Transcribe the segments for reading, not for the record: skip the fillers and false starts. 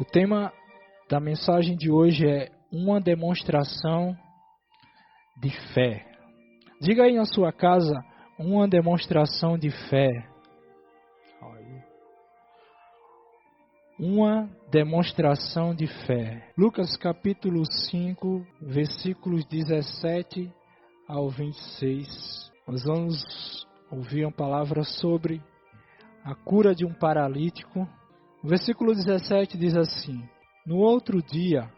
O tema da mensagem de hoje é uma demonstração de fé. Diga aí na sua casa, uma demonstração de fé. Uma demonstração de fé. Lucas capítulo 5, versículos 17 ao 26. Nós vamos ouvir uma palavra sobre a cura de um paralítico. O versículo 17 diz assim: No outro dia,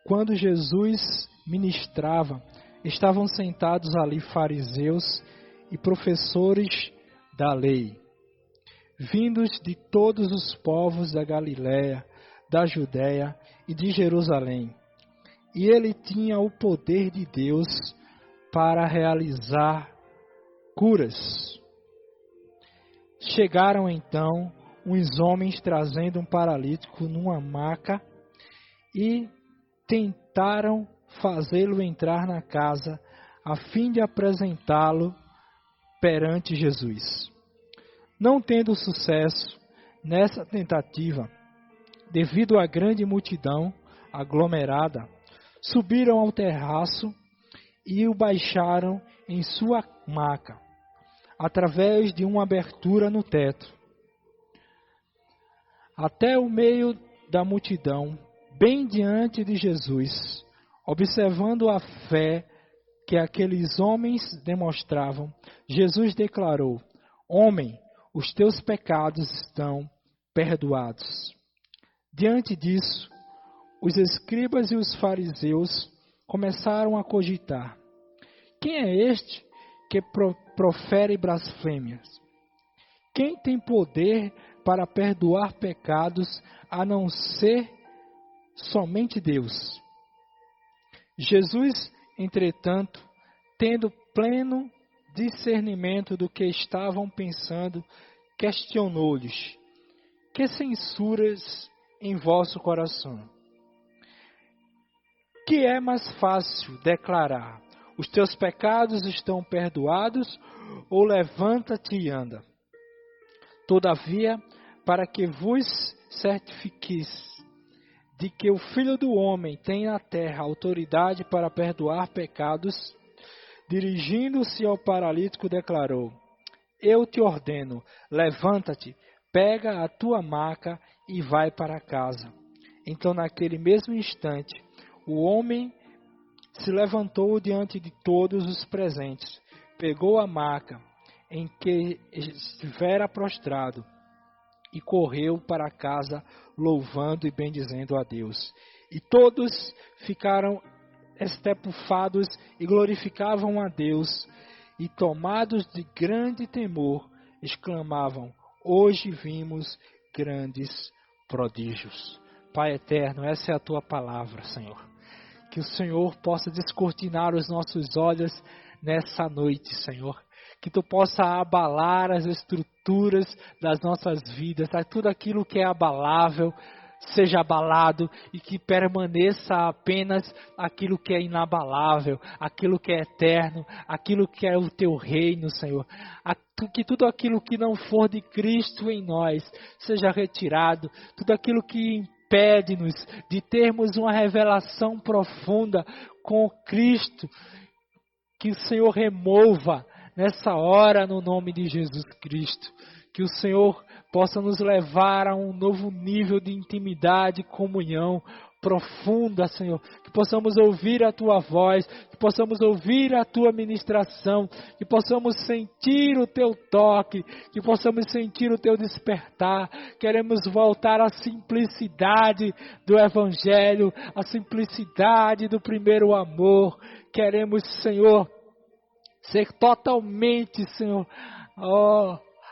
quando Jesus ministrava, estavam sentados ali fariseus e professores da lei, vindos de todos os povos da Galiléia, da Judéia e de Jerusalém. E ele tinha o poder de Deus para realizar curas. Chegaram então uns homens trazendo um paralítico numa maca e tentaram fazê-lo entrar na casa a fim de apresentá-lo perante Jesus. Não tendo sucesso nessa tentativa, devido à grande multidão aglomerada, subiram ao terraço e o baixaram em sua maca, através de uma abertura no teto, até o meio da multidão, bem diante de Jesus. Observando a fé que aqueles homens demonstravam, Jesus declarou: Homem, os teus pecados estão perdoados. Diante disso, os escribas e os fariseus começaram a cogitar: Quem é este que profere blasfêmias? Quem tem poder para perdoar pecados a não ser somente Deus? Jesus, entretanto, tendo pleno discernimento do que estavam pensando, questionou-lhes: Que censuras em vosso coração? Que é mais fácil declarar: Os teus pecados estão perdoados, ou levanta-te e anda? Todavia, para que vos certifiqueis de que o Filho do Homem tem na terra autoridade para perdoar pecados, dirigindo-se ao paralítico, declarou: Eu te ordeno, levanta-te, pega a tua maca e vai para casa. Então, naquele mesmo instante, o homem se levantou diante de todos os presentes, pegou a maca em que estivera prostrado e correu para casa, louvando e bendizendo a Deus. E todos ficaram estupefatos e glorificavam a Deus, e tomados de grande temor, exclamavam: Hoje vimos grandes prodígios. Pai eterno, essa é a tua palavra, Senhor. Que o Senhor possa descortinar os nossos olhos nessa noite, Senhor. Que tu possa abalar as estruturas das nossas vidas, tá? Tudo aquilo que é abalável seja abalado e que permaneça apenas aquilo que é inabalável, aquilo que é eterno, aquilo que é o teu reino, Senhor. Que tudo aquilo que não for de Cristo em nós seja retirado, tudo aquilo que impede-nos de termos uma revelação profunda com Cristo, que o Senhor remova nessa hora no nome de Jesus Cristo. Que o Senhor possa nos levar a um novo nível de intimidade, comunhão profunda, Senhor. Que possamos ouvir a Tua voz, que possamos ouvir a Tua ministração, que possamos sentir o Teu toque, que possamos sentir o Teu despertar. Queremos voltar à simplicidade do Evangelho, à simplicidade do primeiro amor. Queremos, Senhor, ser totalmente, Senhor,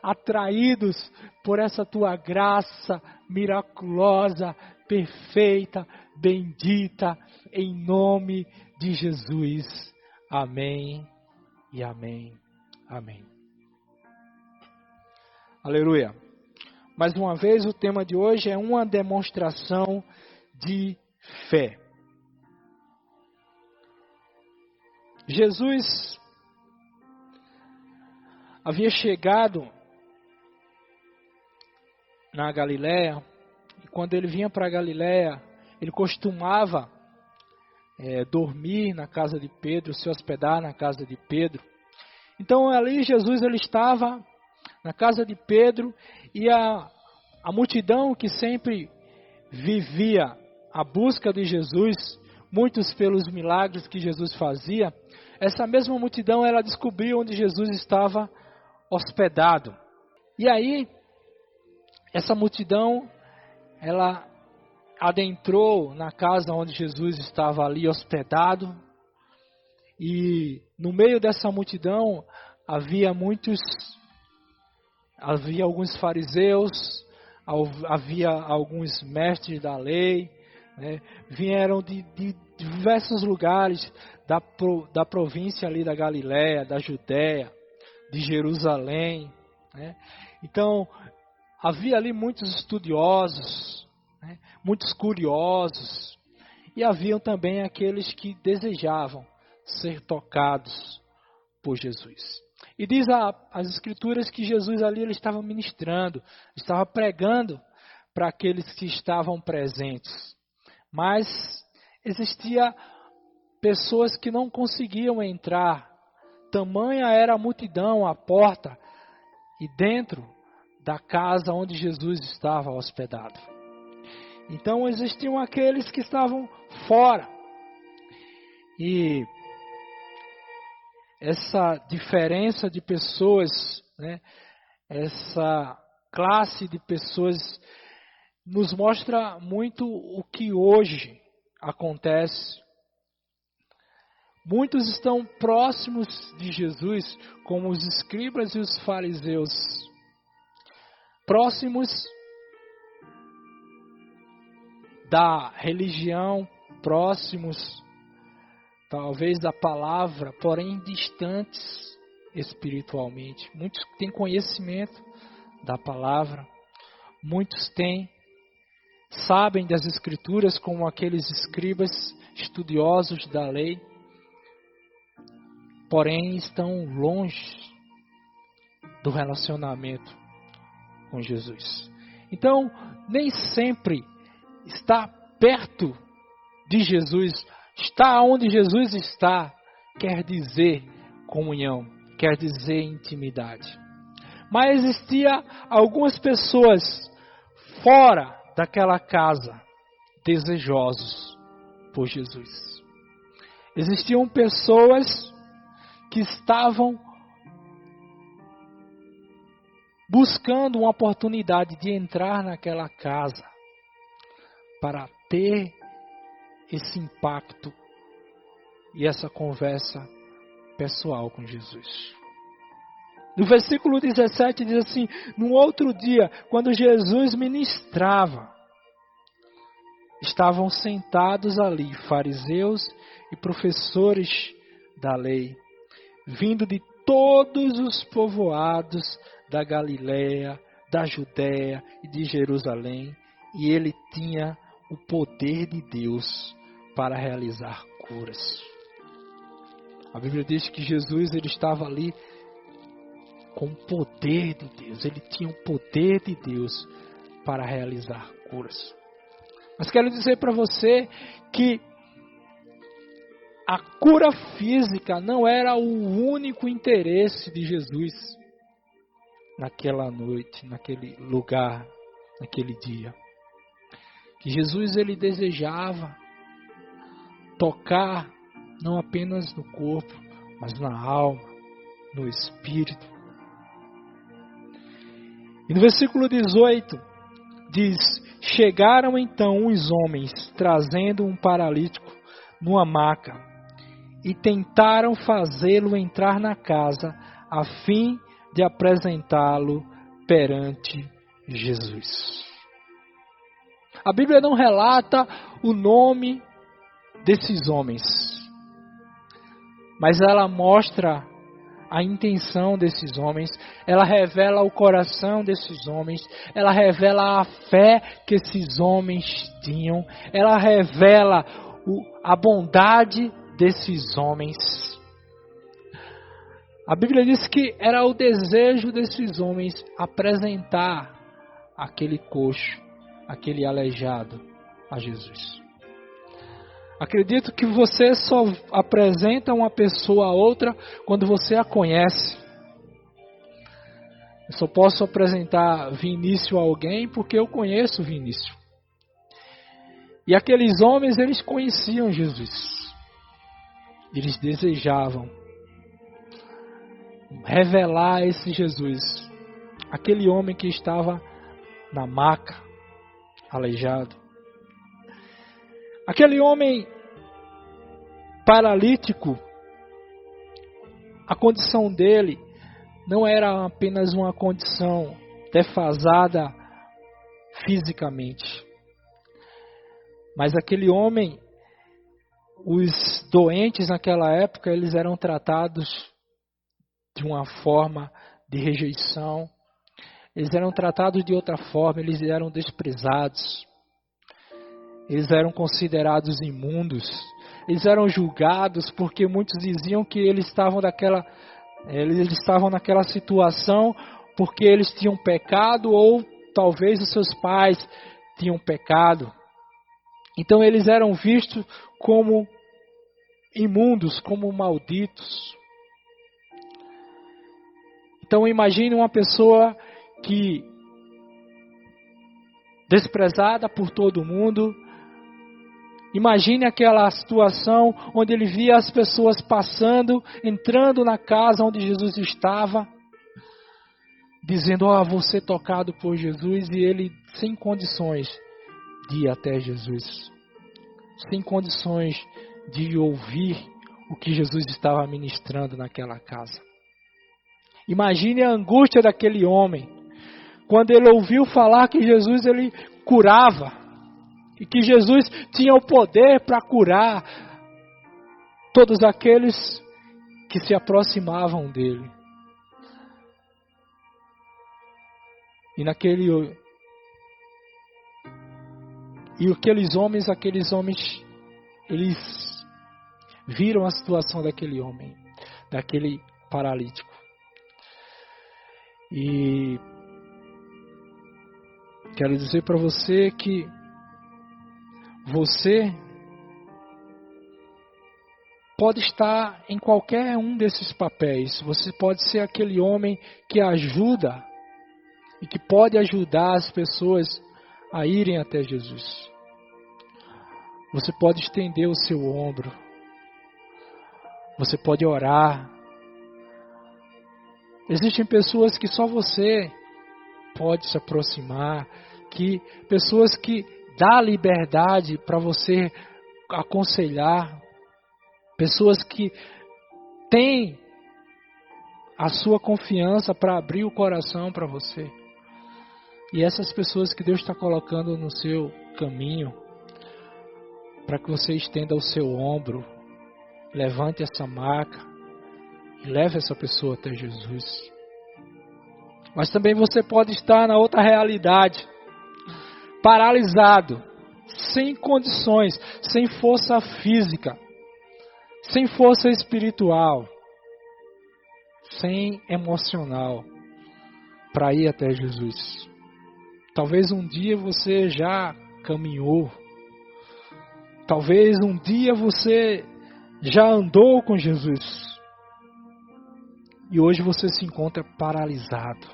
atraídos por essa Tua graça miraculosa, perfeita, bendita, em nome de Jesus. Amém e amém. Amém. Aleluia. Mais uma vez, o tema de hoje é uma demonstração de fé. Jesus havia chegado na Galiléia, e quando ele vinha para Galiléia, ele costumava dormir na casa de Pedro, se hospedar na casa de Pedro. Então ali Jesus ele estava na casa de Pedro, e a multidão que sempre vivia a busca de Jesus, muitos pelos milagres que Jesus fazia, essa mesma multidão ela descobriu onde Jesus estava hospedado. E aí essa multidão ela adentrou na casa onde Jesus estava ali hospedado, e no meio dessa multidão havia alguns fariseus, havia alguns mestres da lei, né? Vieram de diversos lugares da província ali da Galiléia, da Judéia, de Jerusalém, né? Então havia ali muitos estudiosos, né? Muitos curiosos, e haviam também aqueles que desejavam ser tocados por Jesus. E diz as Escrituras que Jesus ali ele estava ministrando, estava pregando para aqueles que estavam presentes. Mas existia pessoas que não conseguiam entrar, tamanha era a multidão à porta e dentro da casa onde Jesus estava hospedado. Então existiam aqueles que estavam fora. E essa diferença de pessoas, né, essa classe de pessoas nos mostra muito o que hoje acontece. Muitos estão próximos de Jesus, como os escribas e os fariseus, próximos da religião, próximos talvez da palavra, porém distantes espiritualmente. Muitos têm conhecimento da palavra, muitos sabem das Escrituras, como aqueles escribas estudiosos da lei, porém estão longe do relacionamento com Jesus. Então, nem sempre estar perto de Jesus, estar onde Jesus está, quer dizer comunhão, quer dizer intimidade. Mas existia algumas pessoas fora daquela casa, desejosos por Jesus. Existiam pessoas que estavam buscando uma oportunidade de entrar naquela casa para ter esse impacto e essa conversa pessoal com Jesus. No versículo 17 diz assim: no outro dia, quando Jesus ministrava, estavam sentados ali fariseus e professores da lei, vindo de todos os povoados da Galiléia, da Judéia e de Jerusalém, e ele tinha o poder de Deus para realizar curas. A Bíblia diz que Jesus ele estava ali com o poder de Deus. Ele tinha o poder de Deus para realizar curas. Mas quero dizer para você que a cura física não era o único interesse de Jesus naquela noite, naquele lugar, naquele dia. Que Jesus ele desejava tocar não apenas no corpo, mas na alma, no espírito. E no versículo 18 diz: chegaram então uns homens trazendo um paralítico numa maca e tentaram fazê-lo entrar na casa a fim de apresentá-lo perante Jesus. A Bíblia não relata o nome desses homens, mas ela mostra a intenção desses homens, ela revela o coração desses homens, ela revela a fé que esses homens tinham, ela revela a bondade desses homens. A Bíblia diz que era o desejo desses homens apresentar aquele coxo, aquele aleijado a Jesus. Acredito que você só apresenta uma pessoa a outra quando você a conhece. Eu só posso apresentar Vinícius a alguém porque eu conheço Vinícius. E aqueles homens, eles conheciam Jesus. Eles desejavam revelar esse Jesus. Aquele homem que estava na maca, aleijado. Aquele homem paralítico, a condição dele não era apenas uma condição defasada fisicamente. Mas aquele homem, os doentes naquela época, eles eram tratados de uma forma de rejeição. Eles eram tratados de outra forma, eles eram desprezados. Eles eram considerados imundos. Eles eram julgados porque muitos diziam que eles estavam naquela situação porque eles tinham pecado ou talvez os seus pais tinham pecado. Então eles eram vistos como imundos, como malditos. Então imagine uma pessoa que desprezada por todo mundo. Imagine aquela situação onde ele via as pessoas passando, entrando na casa onde Jesus estava, dizendo, vou ser tocado por Jesus, e ele sem condições de ir até Jesus, sem condições de ouvir o que Jesus estava ministrando naquela casa. Imagine a angústia daquele homem, quando ele ouviu falar que Jesus ele curava, e que Jesus tinha o poder para curar todos aqueles que se aproximavam dele. E aqueles homens, eles viram a situação daquele homem, daquele paralítico. E quero dizer para você que você pode estar em qualquer um desses papéis. Você pode ser aquele homem que ajuda e que pode ajudar as pessoas a irem até Jesus. Você pode estender o seu ombro. Você pode orar. Existem pessoas que só você pode se aproximar, pessoas que dá liberdade para você aconselhar, pessoas que têm a sua confiança para abrir o coração para você. E essas pessoas que Deus está colocando no seu caminho, para que você estenda o seu ombro, levante essa maca e leve essa pessoa até Jesus. Mas também você pode estar na outra realidade, paralisado, sem condições, sem força física, sem força espiritual, sem emocional, para ir até Jesus. Talvez um dia você já caminhou, talvez um dia você já andou com Jesus, e hoje você se encontra paralisado,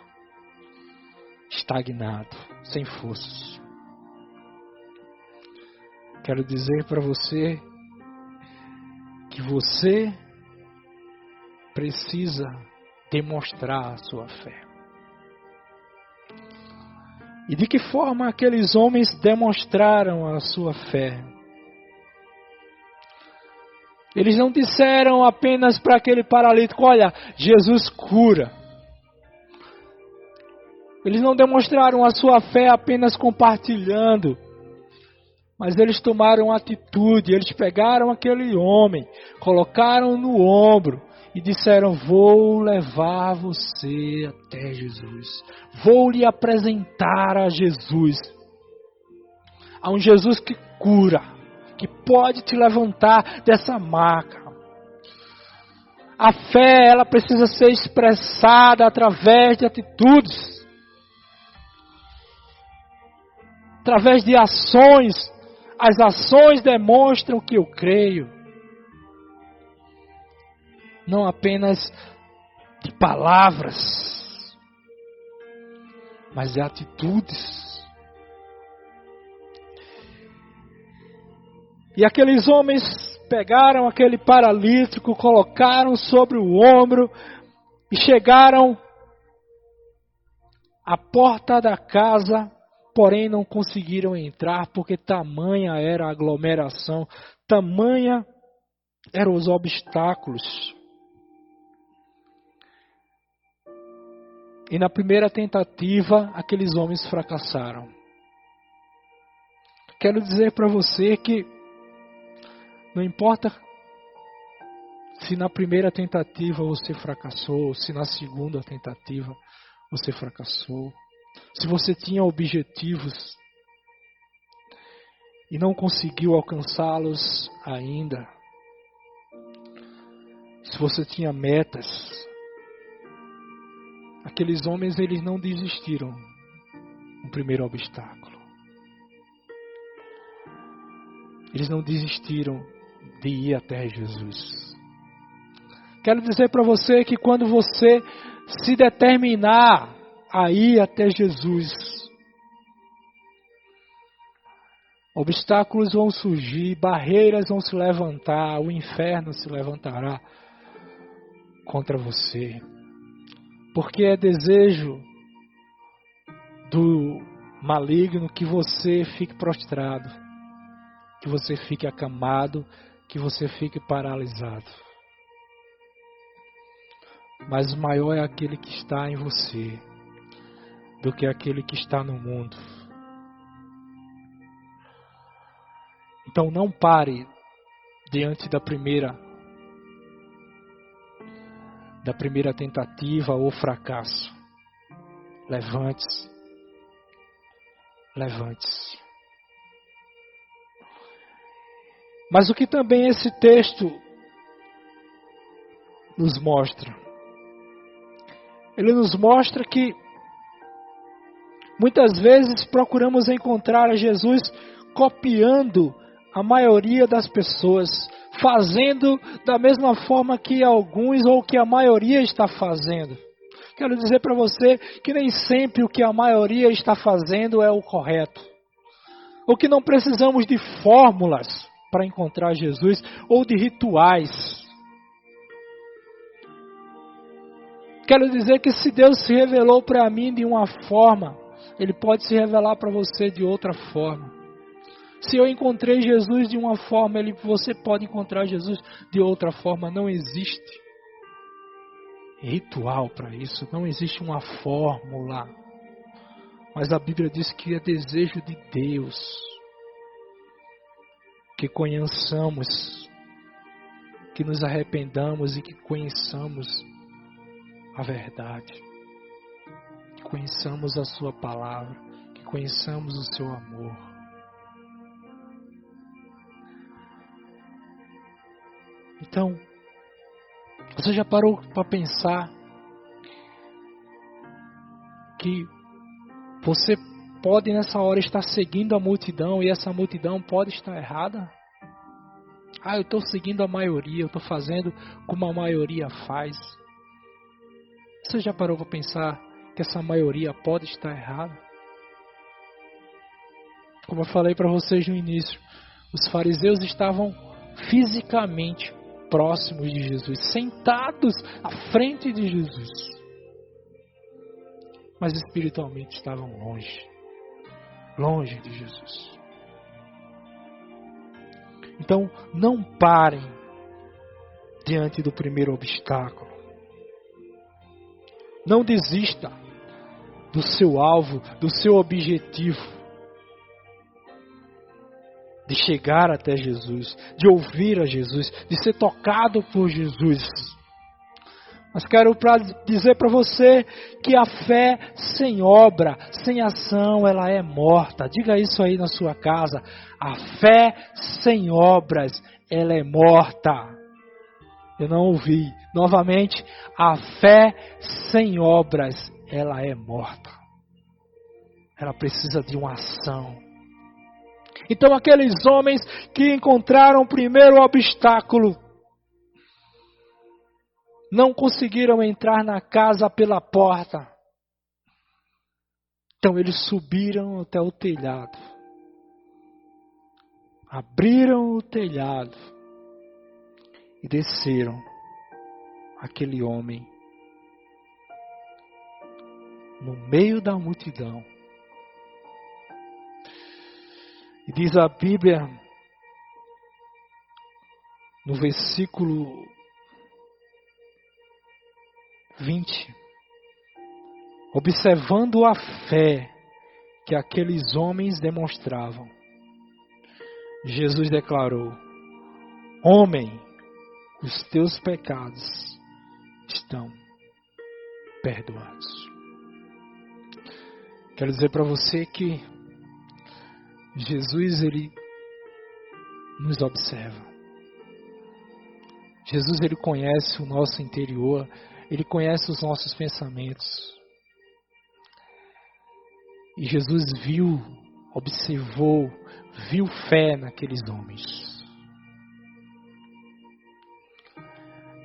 estagnado, sem forças. Quero dizer para você que você precisa demonstrar a sua fé. E de que forma aqueles homens demonstraram a sua fé? Eles não disseram apenas para aquele paralítico, olha, Jesus cura. Eles não demonstraram a sua fé apenas compartilhando. Mas eles tomaram atitude, eles pegaram aquele homem, colocaram no ombro e disseram, vou levar você até Jesus. Vou lhe apresentar a Jesus. A um Jesus que cura, que pode te levantar dessa maca. A fé, ela precisa ser expressada através de atitudes. através de ações. As ações demonstram que eu creio. Não apenas de palavras, mas de atitudes. E aqueles homens pegaram aquele paralítico, colocaram sobre o ombro e chegaram à porta da casa, porém não conseguiram entrar porque tamanha era a aglomeração, tamanha eram os obstáculos. E na primeira tentativa, aqueles homens fracassaram. Quero dizer para você que não importa se na primeira tentativa você fracassou, se na segunda tentativa você fracassou, se você tinha objetivos e não conseguiu alcançá-los ainda, se você tinha metas, aqueles homens eles não desistiram no primeiro obstáculo. Eles não desistiram de ir até Jesus. Quero dizer para você que quando você se determinar a ir até Jesus, obstáculos vão surgir, barreiras vão se levantar, o inferno se levantará contra você. Porque é desejo do maligno que você fique prostrado, que você fique acamado, que você fique paralisado. Mas maior é aquele que está em você do que aquele que está no mundo. Então não pare diante da primeira tentativa ou fracasso. Levante-se. Levante-se. Mas o que também esse texto nos mostra? Ele nos mostra que muitas vezes procuramos encontrar a Jesus copiando a maioria das pessoas, fazendo da mesma forma que alguns ou que a maioria está fazendo. Quero dizer para você que nem sempre o que a maioria está fazendo é o correto. Ou que não precisamos de fórmulas para encontrar Jesus ou de rituais. Quero dizer que se Deus se revelou para mim de uma forma, Ele pode se revelar para você de outra forma. Se eu encontrei Jesus de uma forma, você pode encontrar Jesus de outra forma. Não existe ritual para isso, não existe uma fórmula. Mas a Bíblia diz que é desejo de Deus que conheçamos, que nos arrependamos e que conheçamos a verdade, que conheçamos a sua palavra, que conheçamos o seu amor. Então, você já parou para pensar que você pode nessa hora estar seguindo a multidão e essa multidão pode estar errada? Eu estou seguindo a maioria, eu estou fazendo como a maioria faz. Você já parou para pensar que essa maioria pode estar errada? Como eu falei para vocês no início, os fariseus estavam fisicamente próximos de Jesus, sentados à frente de Jesus, mas espiritualmente estavam longe de Jesus. Então, não parem diante do primeiro obstáculo. Não desista do seu alvo, do seu objetivo, de chegar até Jesus, de ouvir a Jesus, de ser tocado por Jesus. Mas quero dizer para você que a fé sem obra, sem ação, ela é morta. Diga isso aí na sua casa. A fé sem obras, ela é morta. Eu não ouvi. Novamente, a fé sem obras, ela é morta. Ela precisa de uma ação. Então aqueles homens que encontraram o primeiro obstáculo não conseguiram entrar na casa pela porta. Então eles subiram até o telhado. Abriram o telhado e desceram aquele homem no meio da multidão. E diz a Bíblia, no versículo 20, observando a fé que aqueles homens demonstravam, Jesus declarou: homem, os teus pecados estão perdoados. Quero dizer para você que Jesus, Ele nos observa. Jesus, Ele conhece o nosso interior, Ele conhece os nossos pensamentos. E Jesus viu, observou, viu fé naqueles homens.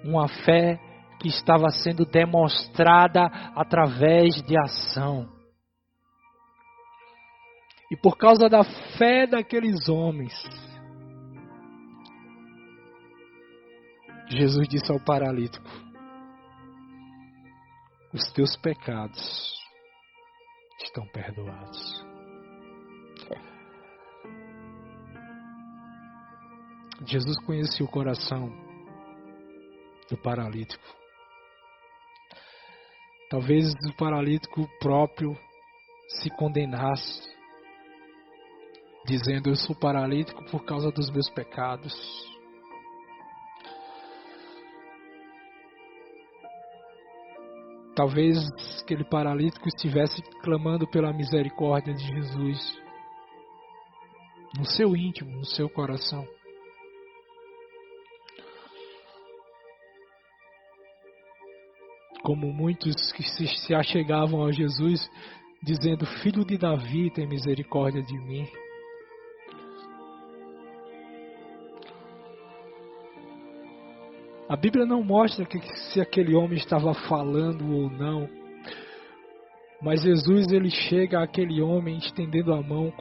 Uma fé que estava sendo demonstrada através de ação. E por causa da fé daqueles homens, Jesus disse ao paralítico: os teus pecados estão perdoados. Jesus conhecia o coração do paralítico. Talvez o paralítico próprio se condenasse, dizendo: eu sou paralítico por causa dos meus pecados. Talvez aquele paralítico estivesse clamando pela misericórdia de Jesus no seu íntimo, no seu coração. Como muitos que se achegavam a Jesus dizendo: filho de Davi, tem misericórdia de mim. A Bíblia não mostra se aquele homem estava falando ou não. Mas Jesus, ele chega àquele homem estendendo a mão,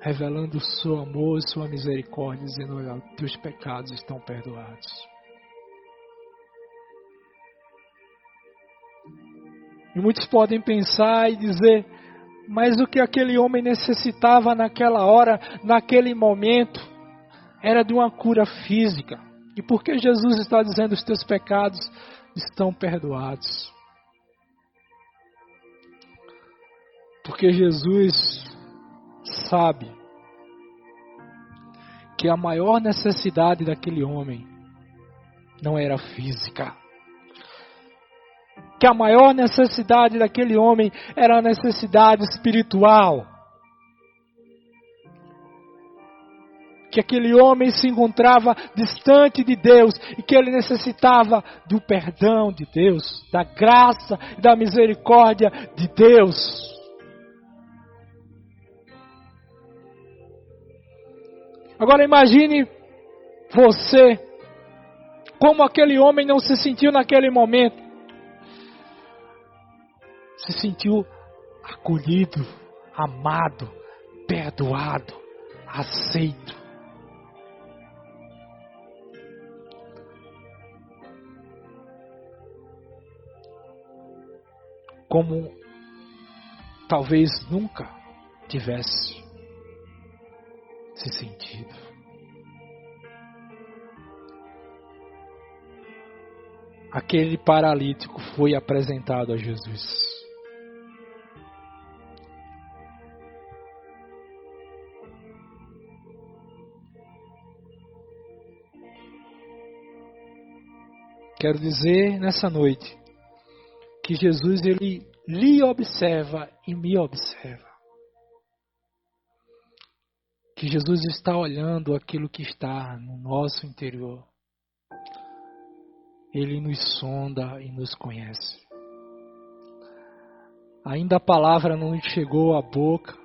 revelando o seu amor e sua misericórdia, dizendo: olha, teus pecados estão perdoados. E muitos podem pensar e dizer: mas o que aquele homem necessitava naquela hora, naquele momento, era de uma cura física. E por que Jesus está dizendo: os teus pecados estão perdoados? Porque Jesus sabe que a maior necessidade daquele homem não era física. Que a maior necessidade daquele homem era a necessidade espiritual. Que aquele homem se encontrava distante de Deus e que ele necessitava do perdão de Deus, da graça e da misericórdia de Deus. Agora imagine você, como aquele homem não se sentiu naquele momento. Se sentiu acolhido, amado, perdoado, aceito. Como talvez nunca tivesse se sentido. Aquele paralítico foi apresentado a Jesus. Quero dizer nessa noite que Jesus, ele lhe observa e me observa. Que Jesus está olhando aquilo que está no nosso interior. Ele nos sonda e nos conhece. Ainda a palavra não chegou à boca,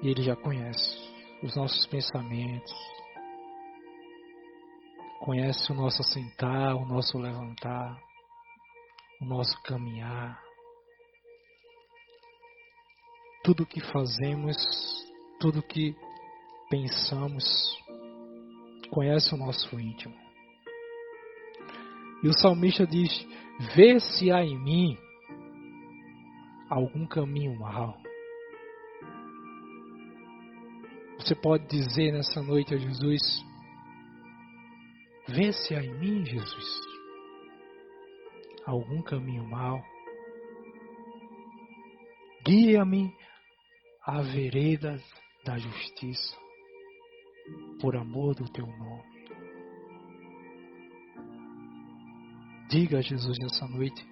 E Ele já conhece os nossos pensamentos, conhece o nosso assentar, o nosso levantar, o nosso caminhar. Tudo o que fazemos, tudo o que pensamos, conhece o nosso íntimo. E o salmista diz: vê se há em mim algum caminho mau. Você pode dizer nessa noite a Jesus: vê se há em mim, Jesus, algum caminho mau. Guia-me à vereda da justiça, por amor do teu nome. Diga a Jesus nessa noite: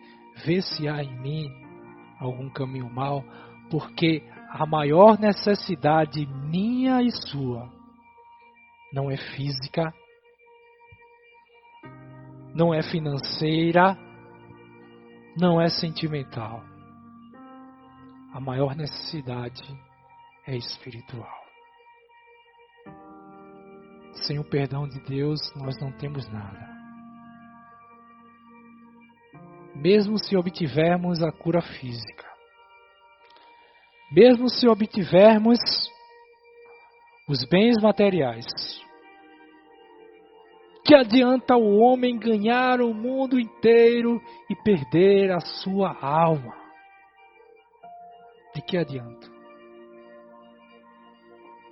vê se há em mim algum caminho mau, porque a maior necessidade minha e sua não é física, não é financeira, não é sentimental. A maior necessidade é espiritual. Sem o perdão de Deus, nós não temos nada. Mesmo se obtivermos a cura física, mesmo se obtivermos os bens materiais, que adianta o homem ganhar o mundo inteiro e perder a sua alma? De que adianta?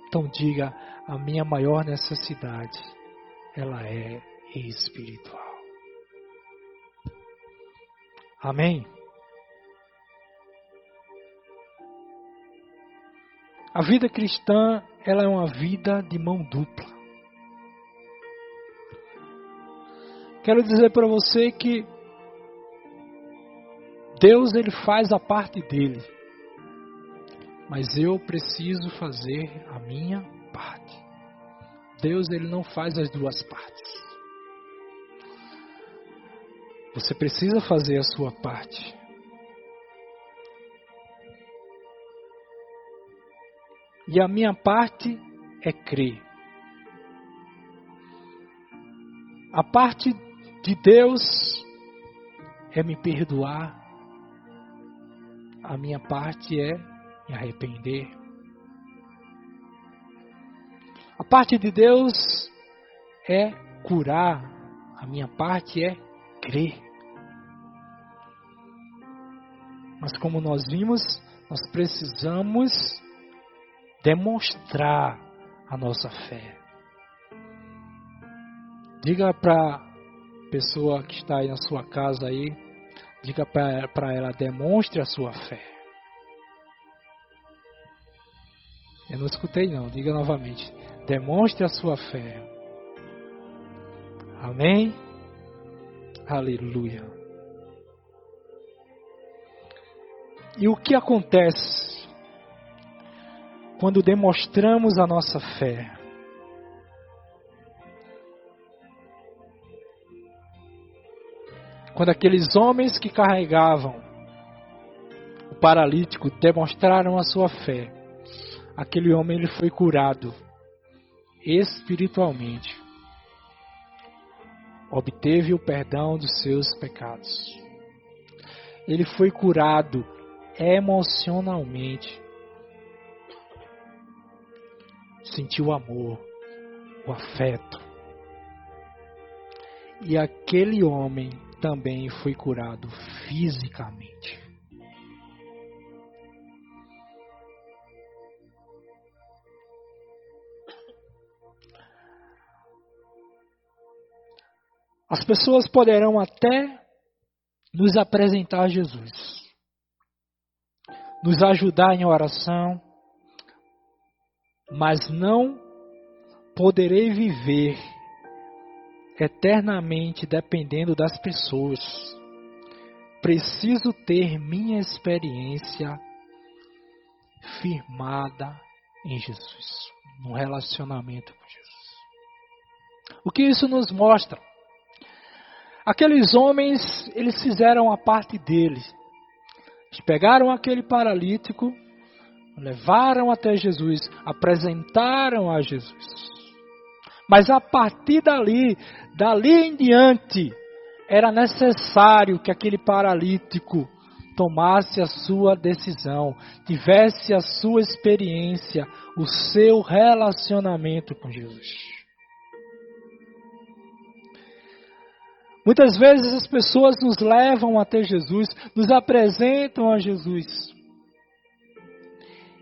Então diga: a minha maior necessidade, ela é espiritual. Amém? A vida cristã, ela é uma vida de mão dupla. Quero dizer para você que Deus, Ele faz a parte dele, mas eu preciso fazer a minha parte. Deus, Ele não faz as duas partes. Você precisa fazer a sua parte. E a minha parte é crer. A parte de Deus é me perdoar. A minha parte é me arrepender. A parte de Deus é curar. A minha parte é crer. Mas como nós vimos, nós precisamos demonstrar a nossa fé. Diga para a pessoa que está aí na sua casa aí, diga para ela: demonstre a sua fé. Eu não escutei não, diga novamente: demonstre a sua fé. Amém? Aleluia. E o que acontece quando demonstramos a nossa fé? Quando aqueles homens que carregavam o paralítico demonstraram a sua fé, aquele homem ele foi curado espiritualmente. Obteve o perdão dos seus pecados. Ele foi curado emocionalmente. Sentiu o amor, o afeto. E aquele homem também foi curado fisicamente. As pessoas poderão até nos apresentar Jesus, nos ajudar em oração, mas não poderei viver eternamente dependendo das pessoas. Preciso ter minha experiência firmada em Jesus, no relacionamento com Jesus. O que isso nos mostra? Aqueles homens, eles fizeram a parte deles. Eles pegaram aquele paralítico, levaram até Jesus, apresentaram a Jesus. Mas a partir dali em diante, era necessário que aquele paralítico tomasse a sua decisão, tivesse a sua experiência, o seu relacionamento com Jesus. Muitas vezes as pessoas nos levam até Jesus, nos apresentam a Jesus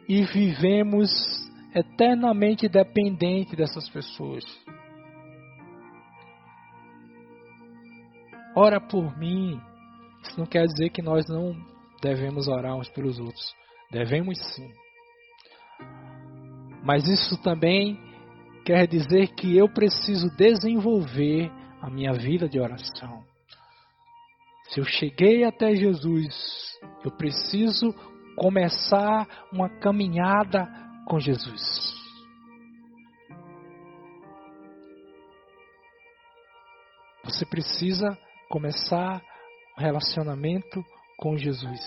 e vivemos eternamente dependente dessas pessoas. Ora por mim. Isso não quer dizer que nós não devemos orar uns pelos outros. Devemos sim. Mas isso também quer dizer que eu preciso desenvolver a minha vida de oração. Se eu cheguei até Jesus, eu preciso começar uma caminhada com Jesus. Você precisa começar um relacionamento com Jesus.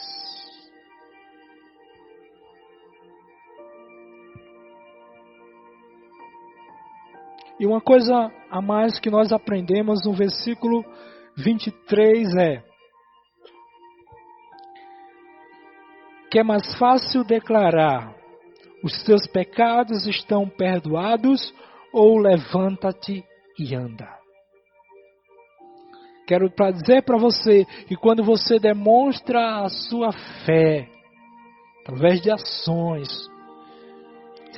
E uma coisa a mais que nós aprendemos no versículo 23 é que é mais fácil declarar: os teus pecados estão perdoados, ou levanta-te e anda. Quero dizer para você que quando você demonstra a sua fé, através de ações,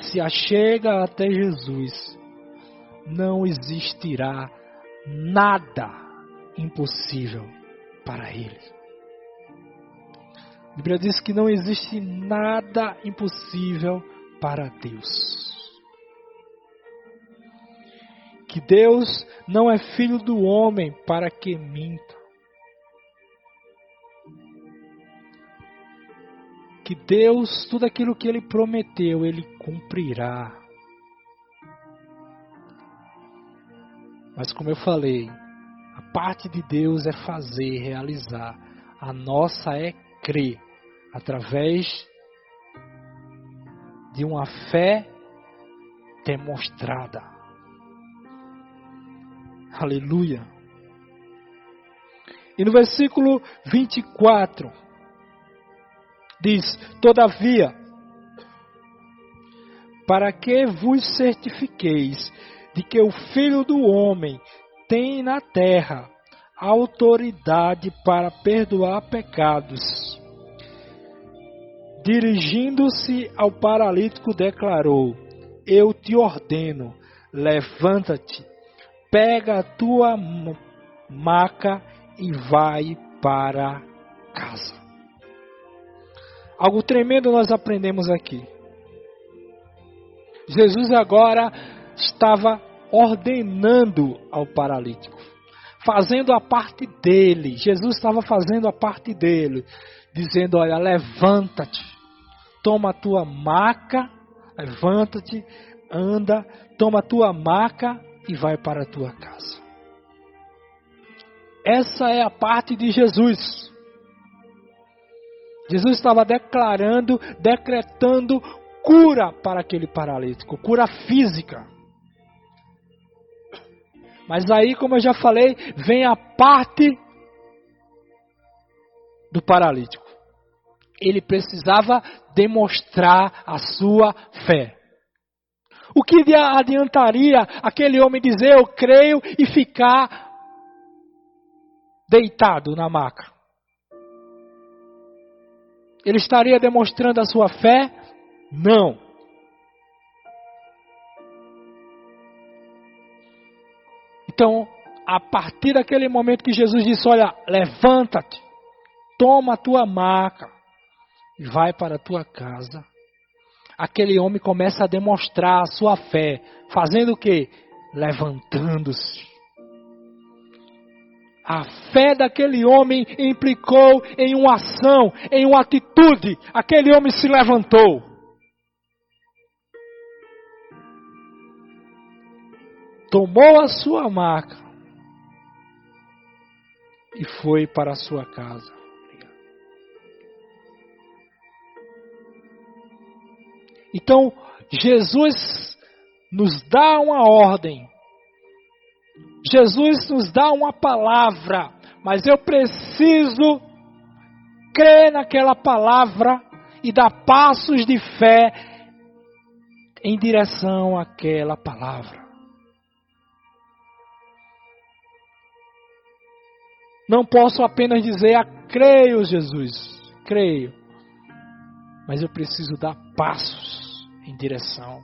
se achega até Jesus, não existirá nada impossível para Ele. A Bíblia diz que não existe nada impossível para Deus. Que Deus não é filho do homem para que minta. Que Deus, tudo aquilo que Ele prometeu, Ele cumprirá. Mas como eu falei, a parte de Deus é fazer, realizar. A nossa é crer, através de uma fé demonstrada. Aleluia. E no versículo 24, diz: todavia, para que vos certifiqueis de que o Filho do Homem tem na terra autoridade para perdoar pecados. Dirigindo-se ao paralítico, declarou: eu te ordeno, levanta-te, pega a tua maca e vai para casa. Algo tremendo nós aprendemos aqui. Jesus agora estava ordenando ao paralítico, fazendo a parte dele. Jesus estava fazendo a parte dele, dizendo: olha, levanta-te, toma a tua maca, levanta-te, anda, toma a tua maca e vai para a tua casa. Essa é a parte de Jesus. Jesus estava declarando, decretando cura para aquele paralítico, cura física. Mas aí, como eu já falei, vem a parte do paralítico. Ele precisava demonstrar a sua fé. O que adiantaria aquele homem dizer eu creio e ficar deitado na maca? Ele estaria demonstrando a sua fé? Não. Então, a partir daquele momento que Jesus disse: olha, levanta-te, toma a tua maca e vai para a tua casa, aquele homem começa a demonstrar a sua fé. Fazendo o quê? Levantando-se. A fé daquele homem implicou em uma ação, em uma atitude. Aquele homem se levantou. Tomou a sua maca e foi para a sua casa. Então, Jesus nos dá uma ordem. Jesus nos dá uma palavra, mas eu preciso crer naquela palavra e dar passos de fé em direção àquela palavra. Não posso apenas dizer, creio, Jesus, creio. Mas eu preciso dar passos em direção.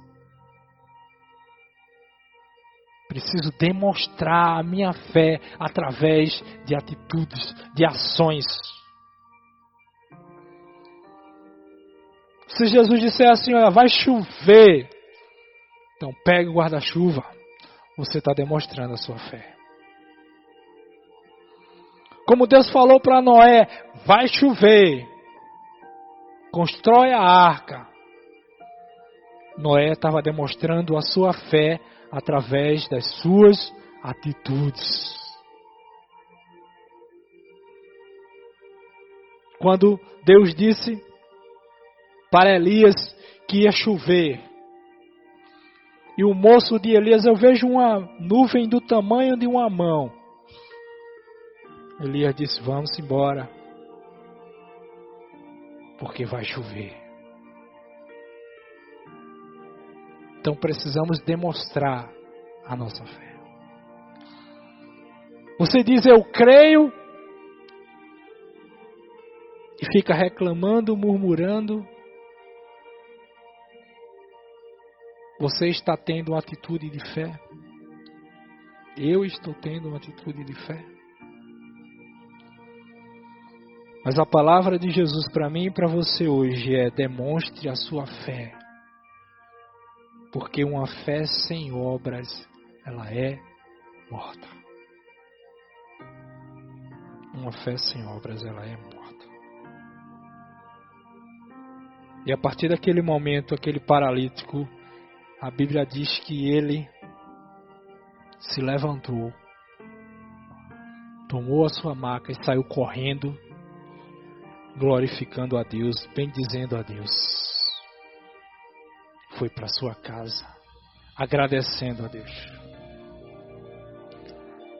Preciso demonstrar a minha fé através de atitudes, de ações. Se Jesus disser assim, olha, vai chover, então pegue o guarda-chuva. Você está demonstrando a sua fé. Como Deus falou para Noé, vai chover. Constrói a arca. Noé estava demonstrando a sua fé através das suas atitudes. Quando Deus disse para Elias que ia chover, e o moço de Elias, eu vejo uma nuvem do tamanho de uma mão. Elias disse, vamos embora, porque vai chover. Então precisamos demonstrar a nossa fé. Você diz, eu creio, e fica reclamando, murmurando. Você está tendo uma atitude de fé? Eu estou tendo uma atitude de fé? Mas a palavra de Jesus para mim e para você hoje é: demonstre a sua fé. Porque uma fé sem obras, ela é morta. Uma fé sem obras, ela é morta. E a partir daquele momento, aquele paralítico, a Bíblia diz que ele se levantou, tomou a sua maca e saiu correndo, glorificando a Deus, bendizendo a Deus. Foi para sua casa, agradecendo a Deus.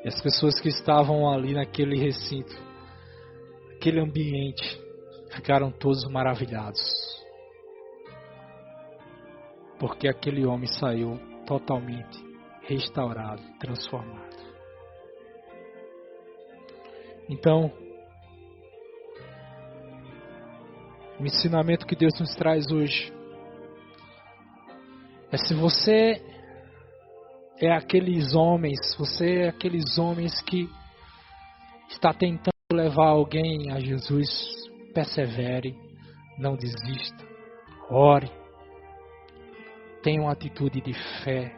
E as pessoas que estavam ali naquele recinto, naquele ambiente, ficaram todos maravilhados. Porque aquele homem saiu totalmente restaurado, transformado. Então, o ensinamento que Deus nos traz hoje é: se você é aqueles homens, você é aqueles homens que está tentando levar alguém a Jesus, persevere, não desista, ore, tenha uma atitude de fé,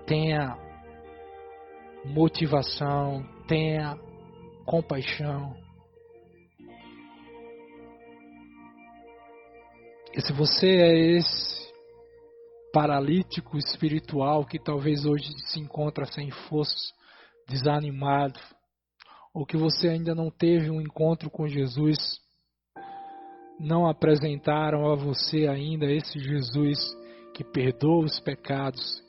tenha motivação, tenha compaixão. E se você é esse paralítico espiritual que talvez hoje se encontra sem força, desanimado, ou que você ainda não teve um encontro com Jesus, não apresentaram a você ainda esse Jesus que perdoa os pecados,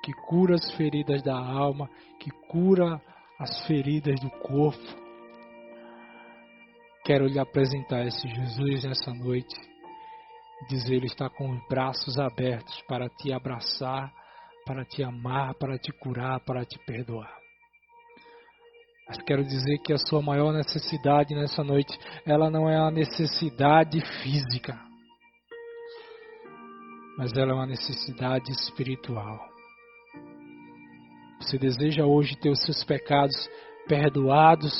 que cura as feridas da alma, que cura as feridas do corpo. Quero lhe apresentar esse Jesus nessa noite. Dizer, Ele está com os braços abertos para te abraçar, para te amar, para te curar, para te perdoar. Mas quero dizer que a sua maior necessidade nessa noite, ela não é uma necessidade física, mas ela é uma necessidade espiritual. Você deseja hoje ter os seus pecados perdoados?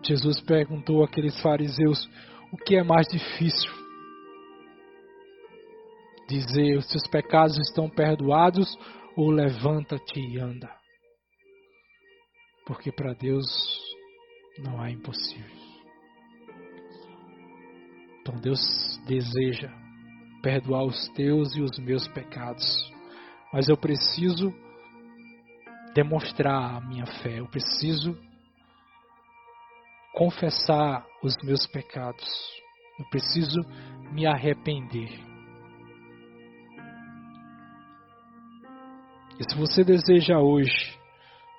Jesus perguntou àqueles fariseus: o que é mais difícil? Dizer, os seus pecados estão perdoados, ou levanta-te e anda? Porque para Deus não há impossível. Então Deus deseja perdoar os teus e os meus pecados. Mas eu preciso demonstrar a minha fé. Eu preciso confessar os meus pecados. Eu preciso me arrepender. E se você deseja hoje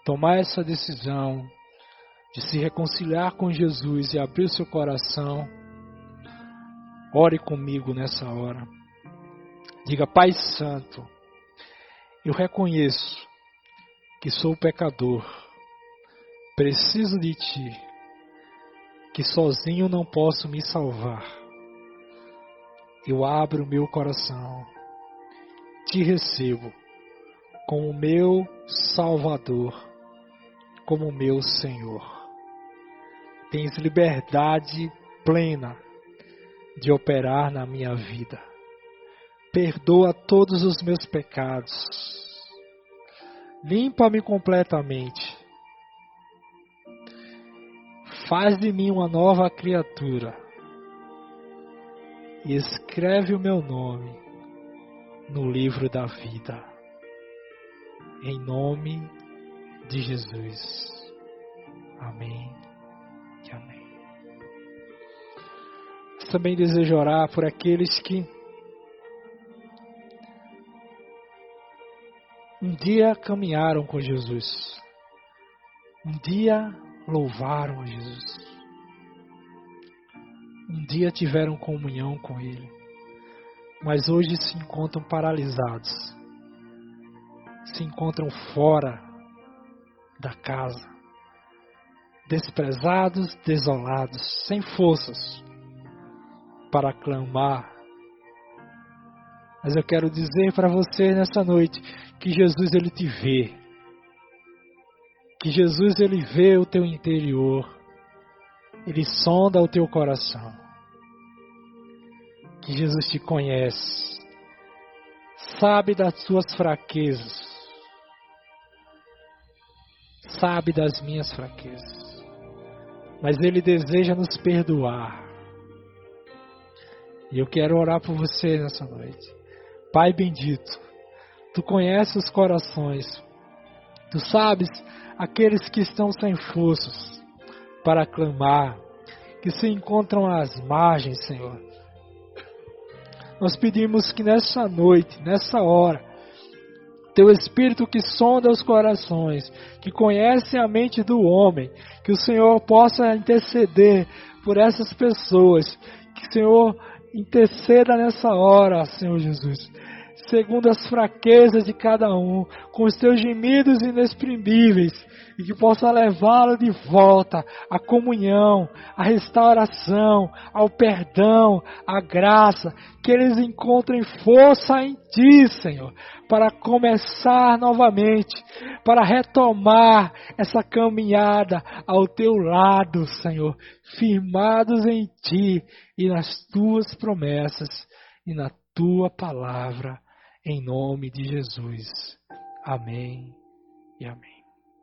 tomar essa decisão de se reconciliar com Jesus e abrir o seu coração, ore comigo nessa hora. Diga: Pai Santo, eu reconheço que sou pecador, preciso de Ti, que sozinho não posso me salvar. Eu abro o meu coração, Te recebo como meu Salvador, como meu Senhor. Tens liberdade plena de operar na minha vida. Perdoa todos os meus pecados. Limpa-me completamente. Faz de mim uma nova criatura. E escreve o meu nome no livro da vida. Em nome de Jesus. Amém e amém. Eu também desejo orar por aqueles que um dia caminharam com Jesus. Um dia louvaram a Jesus. Um dia tiveram comunhão com Ele. Mas hoje se encontram paralisados. Se encontram fora da casa. Desprezados, desolados, sem forças para clamar. Mas eu quero dizer para você nessa noite que Jesus, Ele te vê. Que Jesus, Ele vê o teu interior. Ele sonda o teu coração. Que Jesus te conhece. Sabe das suas fraquezas. Sabe das minhas fraquezas. Mas Ele deseja nos perdoar. E eu quero orar por você nessa noite. Pai bendito, Tu conheces os corações. Tu sabes aqueles que estão sem forças para clamar, que se encontram às margens, Senhor. Nós pedimos que nessa noite, nessa hora, Teu Espírito que sonda os corações, que conhece a mente do homem, que o Senhor possa interceder por essas pessoas, que o Senhor interceda nessa hora, Senhor Jesus, segundo as fraquezas de cada um, com os Teus gemidos inexprimíveis, e que possa levá-lo de volta à comunhão, à restauração, ao perdão, à graça, que eles encontrem força em Ti, Senhor, para começar novamente, para retomar essa caminhada ao Teu lado, Senhor, firmados em Ti e nas Tuas promessas e na Tua palavra, em nome de Jesus. Amém e amém.